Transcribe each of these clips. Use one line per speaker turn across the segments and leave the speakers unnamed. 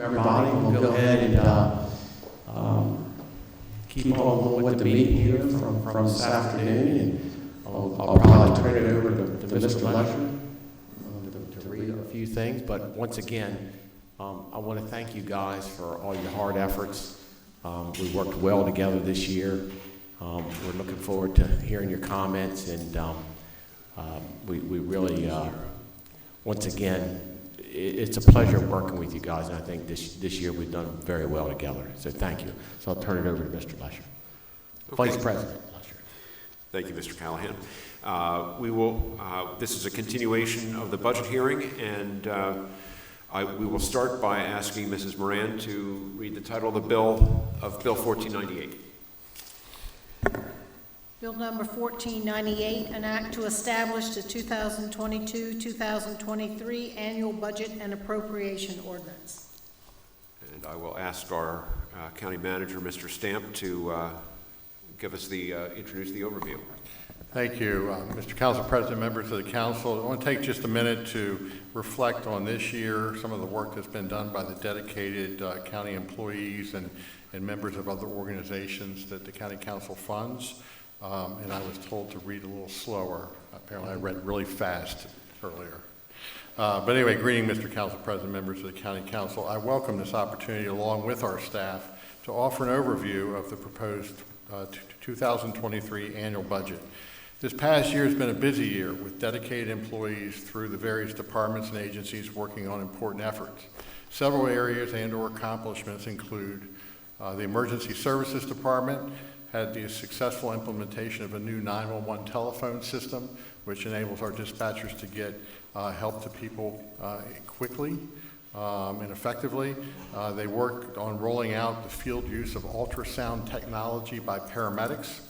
Everybody, we'll go ahead and keep on with the meeting here from this afternoon, and I'll probably turn it over to Mr. Lesher to read a few things. But once again, I want to thank you guys for all your hard efforts. We worked well together this year. We're looking forward to hearing your comments, and we really, once again, it's a pleasure working with you guys, and I think this year we've done very well together. So thank you. So I'll turn it over to Mr. Lesher. Okay. Vice President Lesher.
Thank you, Mr. Callahan. This is a continuation of the budget hearing, and we will start by asking Mrs. Moran to read the title of the bill, Bill 1498.
Bill number 1498, an act to establish the 2022-2023 annual budget and appropriation ordinance.
And I will ask our county manager, Mr. Stamp, to introduce the overview.
Thank you, Mr. Council President, members of the council. I want to take just a minute to reflect on this year, some of the work that's been done by the dedicated county employees and members of other organizations that the county council funds. And I was told to read a little slower. Apparently I read really fast earlier. But anyway, greeting Mr. Council President, members of the County Council. I welcome this opportunity along with our staff to offer an overview of the proposed 2023 annual budget. This past year has been a busy year with dedicated employees through the various departments and agencies working on important efforts. Several areas and/or accomplishments include the Emergency Services Department had the successful implementation of a new 911 telephone system, which enables our dispatchers to get help to people quickly and effectively. They worked on rolling out the field use of ultrasound technology by paramedics,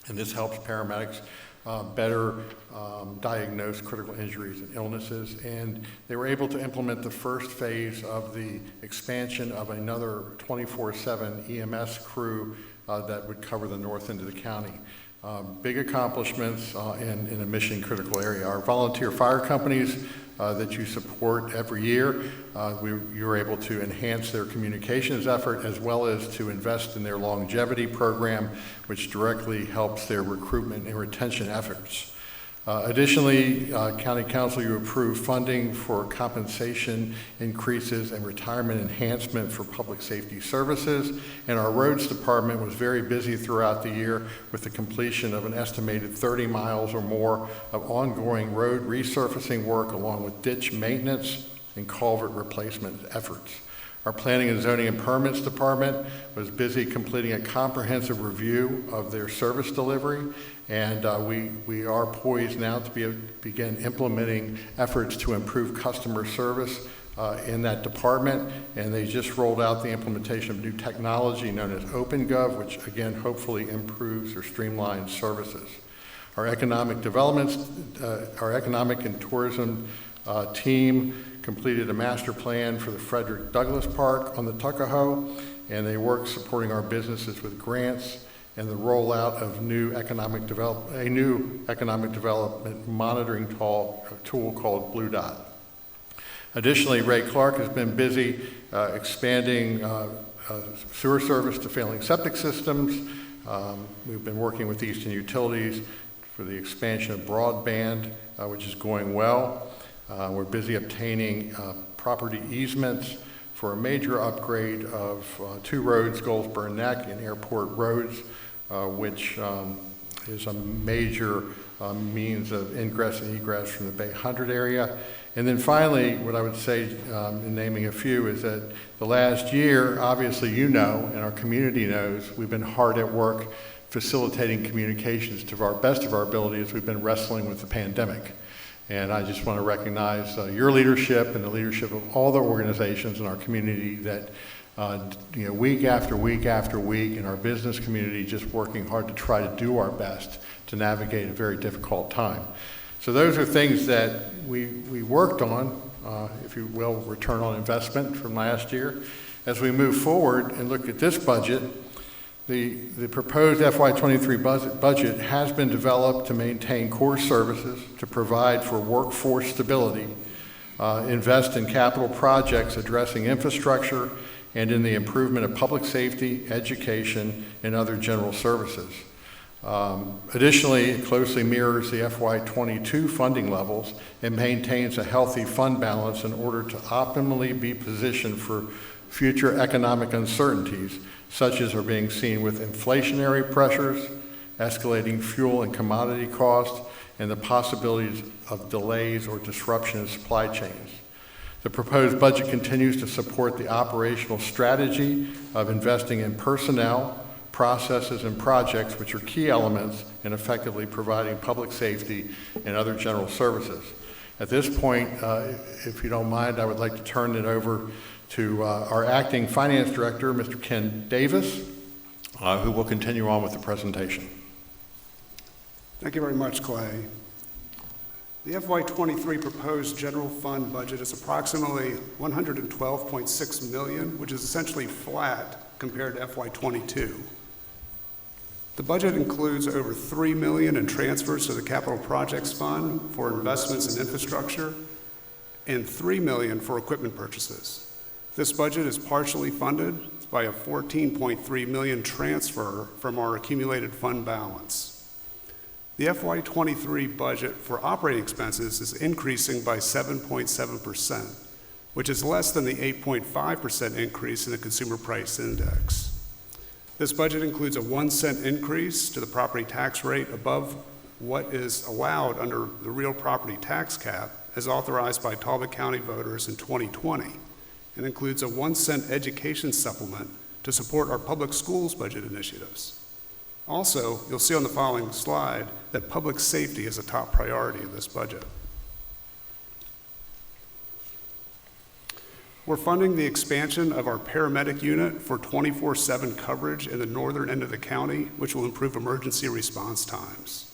and this helps paramedics better diagnose critical injuries and illnesses. And they were able to implement the first phase of the expansion of another 24/7 EMS crew that would cover the north end of the county. Big accomplishments in a mission critical area. Our volunteer fire companies that you support every year, you were able to enhance their communications effort as well as to invest in their longevity program, which directly helps their recruitment and retention efforts. Additionally, County Council, you approved funding for compensation increases and retirement enhancement for public safety services. And our roads department was very busy throughout the year with the completion of an estimated 30 miles or more of ongoing road resurfacing work, along with ditch maintenance and culvert replacement efforts. Our Planning and Zoning and Permits Department was busy completing a comprehensive review of their service delivery, and we are poised now to begin implementing efforts to improve customer service in that department. And they just rolled out the implementation of new technology known as OpenGov, which again hopefully improves or streamlines services. Our economic and tourism team completed a master plan for the Frederick Douglass Park on the Tuckahoe, and they work supporting our businesses with grants and the rollout of a new economic development monitoring tool called Blue Dot. Additionally, Ray Clark has been busy expanding sewer service to failing septic systems. We've been working with Eastern Utilities for the expansion of broadband, which is going well. We're busy obtaining property easements for a major upgrade of two roads, Goldsboro Neck and Airport Roads, which is a major means of ingress and egress from the Bay 100 area. And then finally, what I would say in naming a few is that the last year, obviously you know, and our community knows, we've been hard at work facilitating communications to our best of our ability as we've been wrestling with the pandemic. And I just want to recognize your leadership and the leadership of all the organizations in our community that, week after week after week, in our business community, just working hard to try to do our best to navigate a very difficult time. So those are things that we worked on, if you will, return on investment from last year. As we move forward and look at this budget, the proposed FY23 budget has been developed to maintain core services, to provide for workforce stability, invest in capital projects addressing infrastructure and in the improvement of public safety, education, and other general services. Additionally, it closely mirrors the FY22 funding levels and maintains a healthy fund balance in order to optimally be positioned for future economic uncertainties, such as are being seen with inflationary pressures, escalating fuel and commodity costs, and the possibilities of delays or disruption in supply chains. The proposed budget continues to support the operational strategy of investing in personnel, processes, and projects which are key elements in effectively providing public safety and other general services. At this point, if you don't mind, I would like to turn it over to our acting finance director, Mr. Ken Davis, who will continue on with the presentation.
Thank you very much, Clay. The FY23 proposed general fund budget is approximately $112.6 million, which is essentially flat compared to FY22. The budget includes over $3 million in transfers to the Capital Projects Fund for investments in infrastructure and $3 million for equipment purchases. This budget is partially funded by a $14.3 million transfer from our accumulated fund balance. The FY23 budget for operating expenses is increasing by 7.7%, which is less than the 8.5% increase in the Consumer Price Index. This budget includes a 1-cent increase to the property tax rate above what is allowed under the real property tax cap as authorized by Talbot County voters in 2020, and includes a 1-cent education supplement to support our public schools budget initiatives. Also, you'll see on the following slide that public safety is a top priority of this budget. We're funding the expansion of our paramedic unit for 24/7 coverage in the northern end of the county, which will improve emergency response times.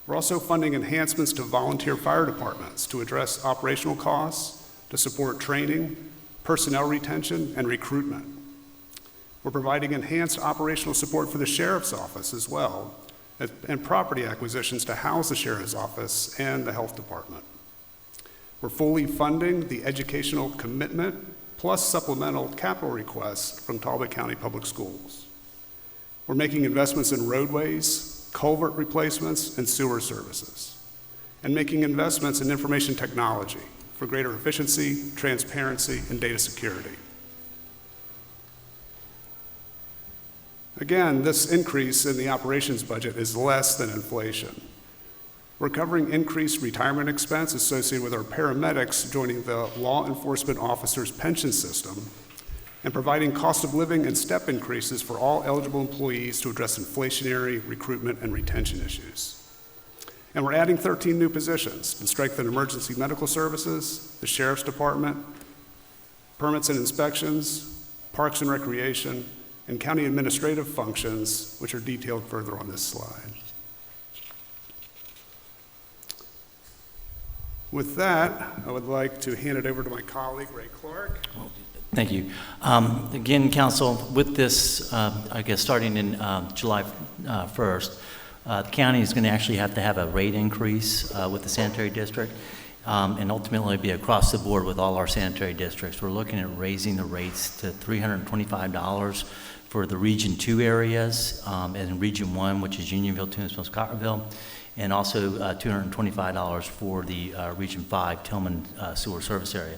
We're also funding enhancements to volunteer fire departments to address operational costs, to support training, personnel retention, and recruitment. We're providing enhanced operational support for the Sheriff's Office as well, and property acquisitions to house the Sheriff's Office and the Health Department. We're fully funding the educational commitment plus supplemental capital requests from Talbot County Public Schools. We're making investments in roadways, culvert replacements, and sewer services, and making investments in information technology for greater efficiency, transparency, and data security. Again, this increase in the operations budget is less than inflation. We're covering increased retirement expense associated with our paramedics joining the law enforcement officers' pension system and providing cost of living and step increases for all eligible employees to address inflationary, recruitment, and retention issues. And we're adding 13 new positions to strengthen emergency medical services, the Sheriff's Department, permits and inspections, parks and recreation, and county administrative functions, which are detailed further on this slide. With that, I would like to hand it over to my colleague, Ray Clark.
Thank you. Again, Council, with this, I guess starting in July 1st, the county is going to actually have to have a rate increase with the sanitary district, and ultimately be across the board with all our sanitary districts. We're looking at raising the rates to $325 for the Region 2 areas, and in Region 1, which is Unionville, Toomsville, Cotterville, and also $225 for the Region 5 Tillman sewer service area.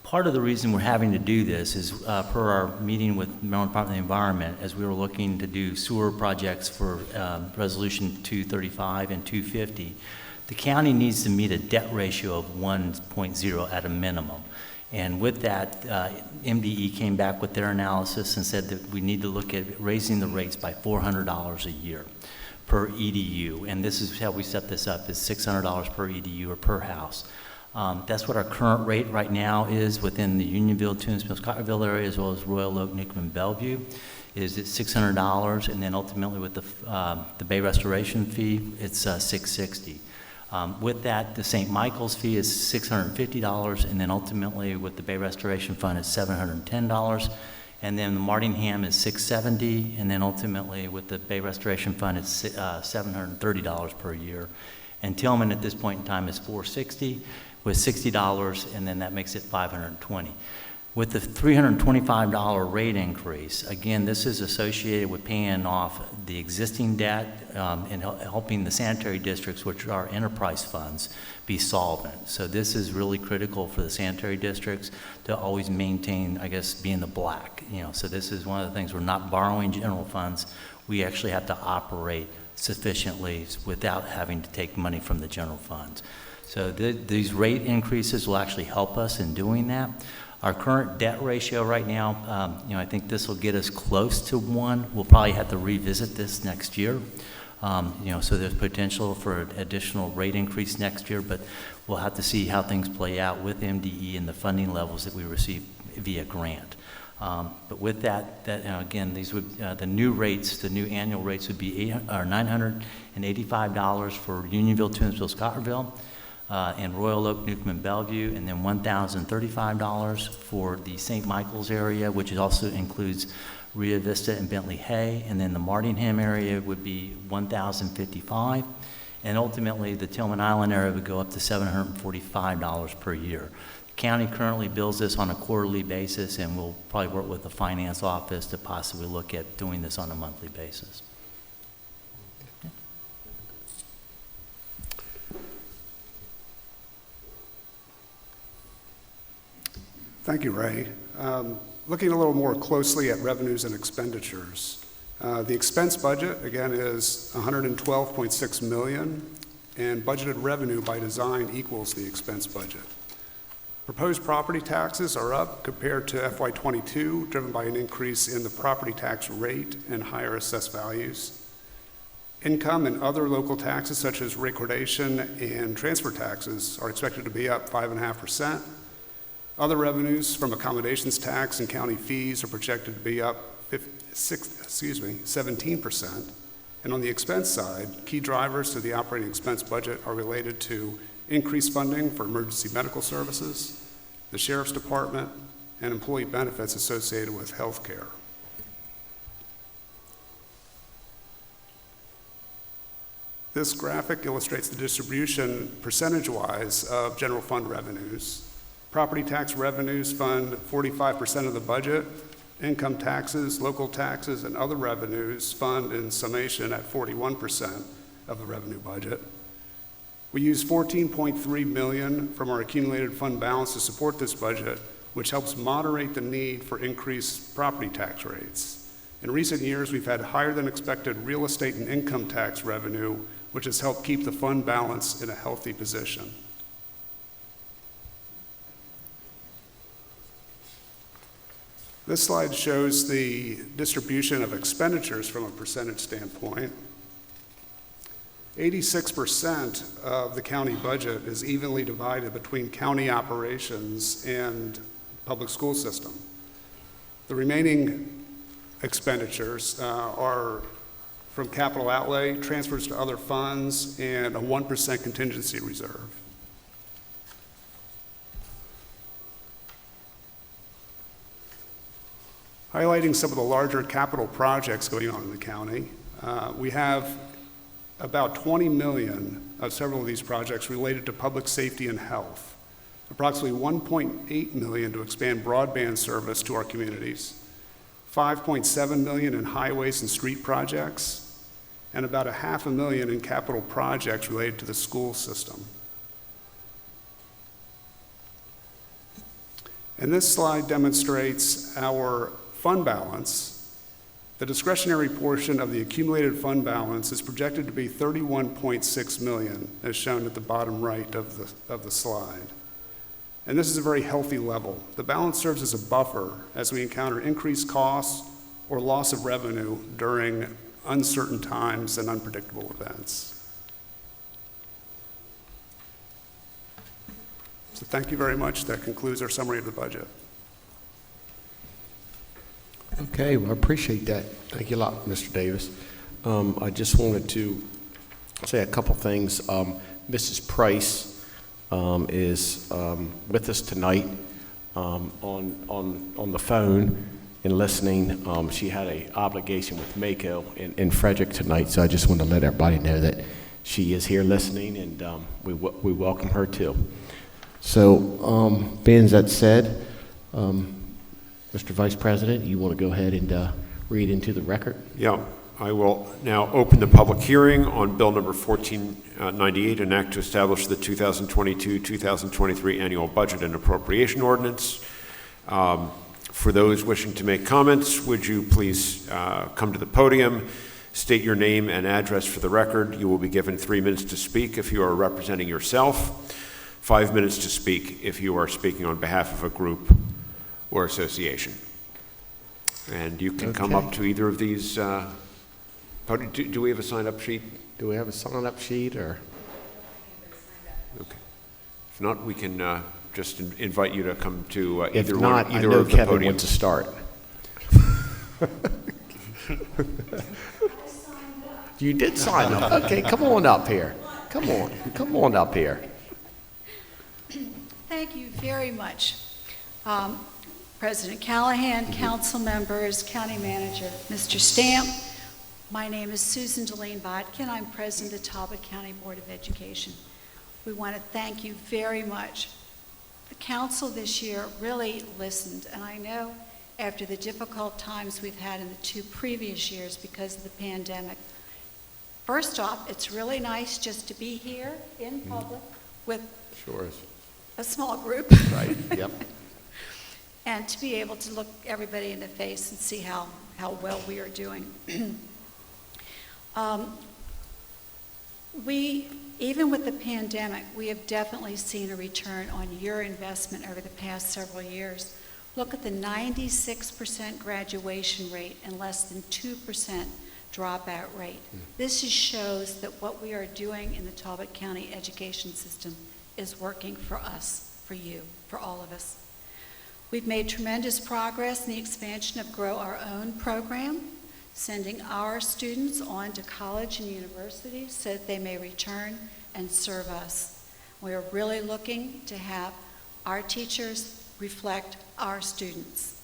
Part of the reason we're having to do this is per our meeting with Maryland Department of the Environment, as we were looking to do sewer projects for Resolution 235 and 250, the county needs to meet a debt ratio of 1.0 at a minimum. And with that, MDE came back with their analysis and said that we need to look at raising the rates by $400 a year per EDU. And this is how we set this up, is $600 per EDU or per house. That's what our current rate right now is within the Unionville, Toomsville, Cotterville area, as well as Royal Oak, Nickham, and Bellevue, is at $600, and then ultimately with the Bay Restoration fee, it's $660. With that, the St. Michael's fee is $650, and then ultimately with the Bay Restoration Fund, it's $710, and then the Martingham is $670, and then ultimately with the Bay Restoration Fund, it's $730 per year. And Tillman at this point in time is $460. with $60, and then that makes it $520. With the $325 rate increase, again, this is associated with paying off the existing debt and helping the sanitary districts, which are enterprise funds, be solvent. So this is really critical for the sanitary districts to always maintain, I guess, be in the black. So this is one of the things, we're not borrowing general funds. We actually have to operate sufficiently without having to take money from the general funds. So these rate increases will actually help us in doing that. Our current debt ratio right now, I think this will get us close to 1. We'll probably have to revisit this next year. So there's potential for an additional rate increase next year, but we'll have to see how things play out with MDE and the funding levels that we receive via grant. But with that, again, these would the new rates, the new annual rates would be $985 for Unionville, Toombsville, Scottsville, and Royal Oak, Newcomb, and Bellevue, and then $1,035 for the St. Michael's area, which also includes Rio Vista and Bentley Hay, and then the Martingham area would be $1,055, and ultimately the Tillman Island area would go up to $745 per year. The county currently bills this on a quarterly basis, and we'll probably work with the finance office to possibly look at doing this on a monthly basis.
Thank you, Ray. Looking a little more closely at revenues and expenditures. The expense budget, again, is $112.6 million, and budgeted revenue by design equals the expense budget. Proposed property taxes are up compared to FY22, driven by an increase in the property tax rate and higher assessed values. Income and other local taxes, such as recordation and transfer taxes, are expected to be up 5.5%. Other revenues from accommodations tax and county fees are projected to be up 17%. And on the expense side, key drivers to the operating expense budget are related to increased funding for emergency medical services, the Sheriff's Department, and employee benefits associated with health care. This graphic illustrates the distribution percentage-wise of general fund revenues. Property tax revenues fund 45% of the budget. Income taxes, local taxes, and other revenues fund in summation at 41% of the revenue budget. We use $14.3 million from our accumulated fund balance to support this budget, which helps moderate the need for increased property tax rates. In recent years, we've had higher than expected real estate and income tax revenue, which has helped keep the fund balance in a healthy position. This slide shows the distribution of expenditures from a percentage standpoint. 86% of the county budget is evenly divided between county operations and public school system. The remaining expenditures are from capital outlay, transfers to other funds, and a 1% contingency reserve. Highlighting some of the larger capital projects going on in the county, we have about $20 million of several of these projects related to public safety and health, approximately $1.8 million to expand broadband service to our communities, $5.7 million in highways and street projects, and about $500,000 in capital projects related to the school system. And this slide demonstrates our fund balance. The discretionary portion of the accumulated fund balance is projected to be $31.6 million, as shown at the bottom right of the slide. And this is a very healthy level. The balance serves as a buffer as we encounter increased costs or loss of revenue during uncertain times and unpredictable events. So thank you very much. That concludes our summary of the budget.
Okay, well, I appreciate that. Thank you a lot, Mr. Davis. I just wanted to say a couple things. Mrs. Price is with us tonight on the phone and listening. She had an obligation with Mako in Frederick tonight, so I just want to let everybody know that she is here listening, and we welcome her too. So, being that said, Mr. Vice President, you want to go ahead and read into the record?
Yeah, I will now open the public hearing on Bill number 1498, an act to establish the 2022-2023 annual budget and appropriation ordinance. For those wishing to make comments, would you please come to the podium, state your name and address for the record. You will be given 3 minutes to speak if you are representing yourself, 5 minutes to speak if you are speaking on behalf of a group or association. And you can come up to either of these. Do we have a sign-up sheet?
Do we have a sign-up sheet, or?
Okay. If not, we can just invite you to come to
If
either
not,
one,
I
either
know
of the
Kevin
podiums.
wants to start. You did sign up. Okay, come on up here. Come on up here.
Thank you very much. President Callahan, council members, county manager, Mr. Stamp. My name is Susan Delane Bodkin. I'm president of the Talbot County Board of Education. We want to thank you very much. The council this year really listened, and I know after the difficult times we've had in the 2 previous years because of the pandemic, first off, it's really nice just to be here in public with
Sure is.
a small group.
Right, yep.
And to be able to look everybody in the face and see how well we are doing. Even with the pandemic, we have definitely seen a return on your investment over the past several years. Look at the 96% graduation rate and less than 2% dropout rate. This just shows that what we are doing in the Talbot County education system is working for us, for you, for all of us. We've made tremendous progress in the expansion of Grow Our Own program, sending our students on to college and university so that they may return and serve us. We are really looking to have our teachers reflect our students.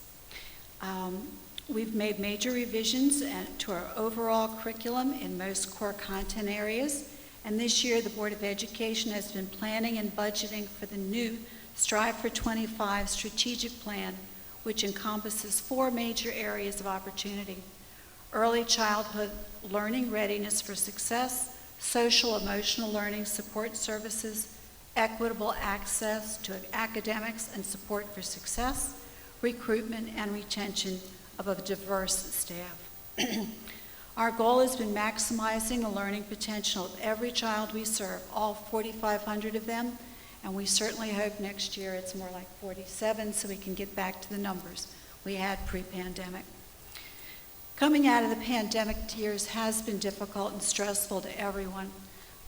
We've made major revisions to our overall curriculum in most core content areas, and this year the Board of Education has been planning and budgeting for the new Strive for 25 strategic plan, which encompasses 4 major areas of opportunity: early childhood learning readiness for success, social emotional learning support services, equitable access to academics and support for success, recruitment and retention of a diverse staff. Our goal has been maximizing the learning potential of every child we serve, all 4,500 of them, and we certainly hope next year it's more like 47 so we can get back to the numbers we had pre-pandemic. Coming out of the pandemic years has been difficult and stressful to everyone,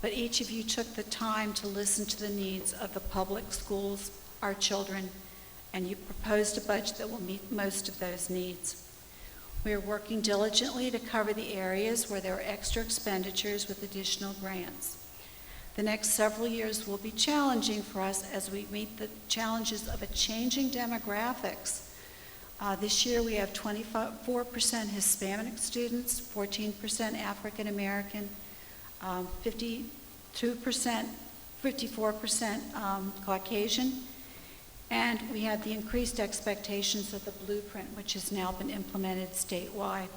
but each of you took the time to listen to the needs of the public schools, our children, and you proposed a budget that will meet most of those needs. We are working diligently to cover the areas where there are extra expenditures with additional grants. The next several years will be challenging for us as we meet the challenges of a changing demographics. This year we have 24% Hispanic students, 14% African American, 54% Caucasian, and we have the increased expectations of the blueprint, which has now been implemented statewide.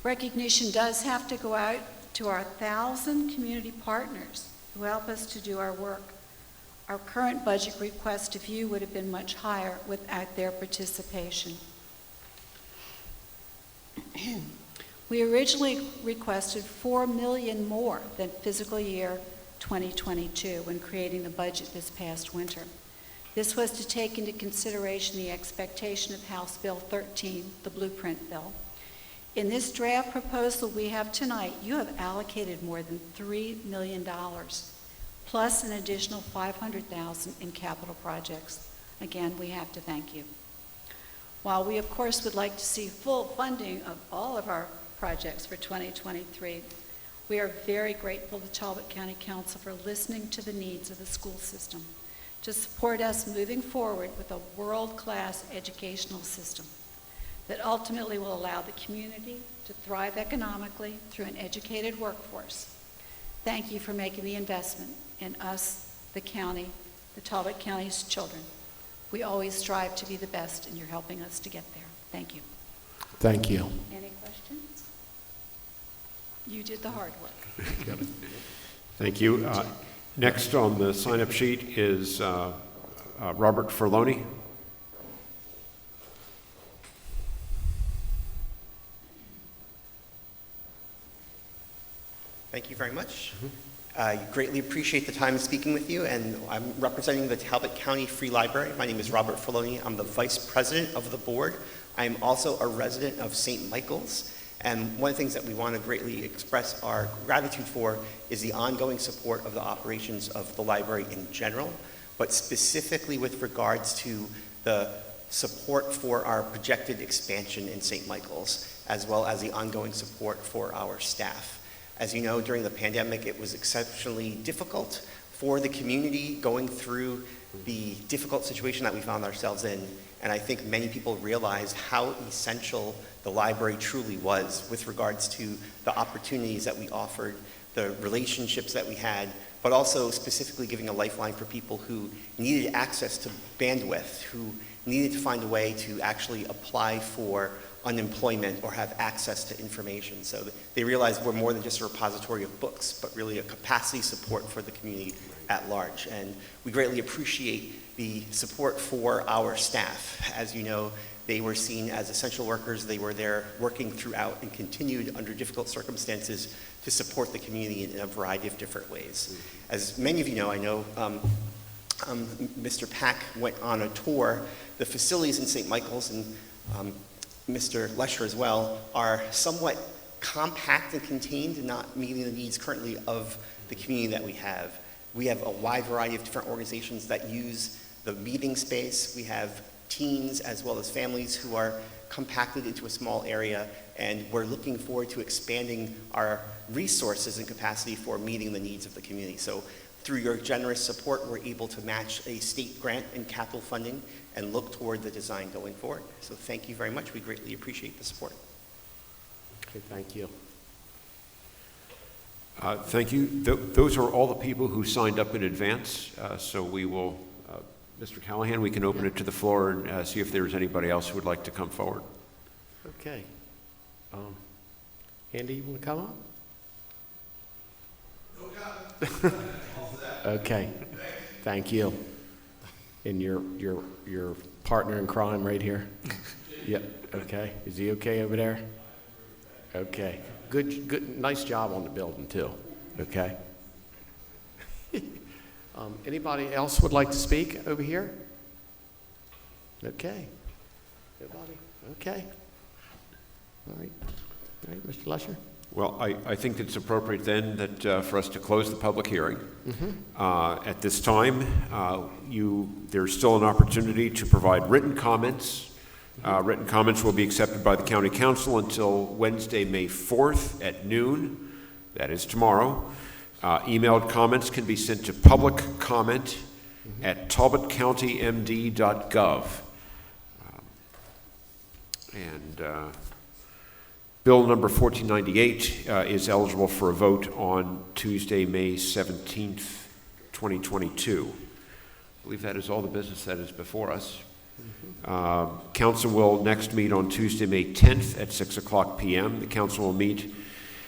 Recognition does have to go out to our 1,000 community partners who help us to do our work. Our current budget request of you would have been much higher without their participation. We originally requested $4 million more than fiscal year 2022 when creating the budget this past winter. This was to take into consideration the expectation of House Bill 13, the blueprint bill. In this draft proposal we have tonight, you have allocated more than $3 million, plus an additional $500,000 in capital projects. Again, we have to thank you. While we, of course, would like to see full funding of all of our projects for 2023, we are very grateful to Talbot County Council for listening to the needs of the school system to support us moving forward with a world-class educational system that ultimately will allow the community to thrive economically through an educated workforce. Thank you for making the investment in us, the county, the Talbot County's children. We always strive to be the best, and you're helping us to get there. Thank you.
Thank you.
Any questions? You did the hard work.
Thank you. Next on the sign-up sheet is Robert Ferloni.
Thank you very much. I greatly appreciate the time speaking with you, and I'm representing the Talbot County Free Library. My name is Robert Ferloni. I'm the Vice President of the board. I'm also a resident of St. Michael's, and one of the things that we want to greatly express our gratitude for is the ongoing support of the operations of the library in general, but specifically with regards to the support for our projected expansion in St. Michael's, as well as the ongoing support for our staff. As you know, during the pandemic, it was exceptionally difficult for the community going through the difficult situation that we found ourselves in. And I think many people realized how essential the library truly was with regards to the opportunities that we offered, the relationships that we had, but also specifically giving a lifeline for people who needed access to bandwidth, who needed to find a way to actually apply for unemployment or have access to information. So they realized we're more than just a repository of books, but really a capacity support for the community at large. And we greatly appreciate the support for our staff. As you know, they were seen as essential workers. They were there working throughout and continued under difficult circumstances to support the community in a variety of different ways. As many of you know, I know Mr. Pack went on a tour. The facilities in St. Michael's, and Mr. Lesher as well, are somewhat compact and contained and not meeting the needs currently of the community that we have. We have a wide variety of different organizations that use the meeting space. We have teens as well as families who are compacted into a small area, and we're looking forward to expanding our resources and capacity for meeting the needs of the community. So through your generous support, we're able to match a state grant and capital funding and look toward the design going forward. So thank you very much. We greatly appreciate the support.
Okay, thank you.
Thank you. Those are all the people who signed up in advance. So we will, Mr. Callahan, we can open it to the floor and see if there's anybody else who would like to come forward.
Okay. Andy, you want to come up? Okay. Thank you. And your partner in crime right here? Yep. Okay. Is he okay over there? Okay. Good. Nice job on the building too. Okay. Anybody else would like to speak over here? Okay. Nobody? Okay. All right. All right, Mr. Lesher?
Well, I think it's appropriate then that for us to close the public hearing. At this time, there's still an opportunity to provide written comments. Written comments will be accepted by the County Council until Wednesday, May 4th at noon. That is tomorrow. Emailed comments can be sent to publiccomment at talbotcountymd.gov. Bill number 1498 is eligible for a vote on Tuesday, May 17th, 2022. I believe that is all the business that is before us. Council will next meet on Tuesday, May 10th at 6 o'clock p.m. The council will meet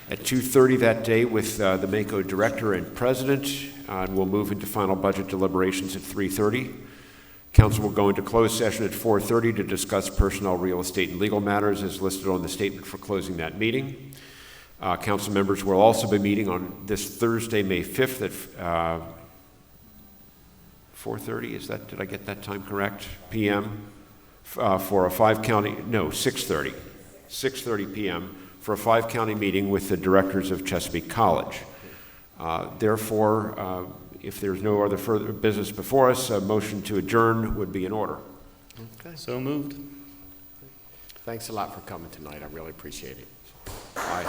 at 2:30 that day with the MACO director and president, and we'll move into final budget deliberations at 3:30. Council will go into closed session at 4:30 to discuss personnel, real estate, and legal matters as listed on the statement for closing that meeting. Council members will also be meeting on this Thursday, May 5th at 4:30. Did I get that time correct? PM for a 6:30 p.m. for a 5-county meeting with the directors of Chesapeake College. Therefore, if there's no other further business before us, a motion to adjourn would be in order.
Okay.
So moved.
Thanks a lot for coming tonight. I really appreciate it. Bye.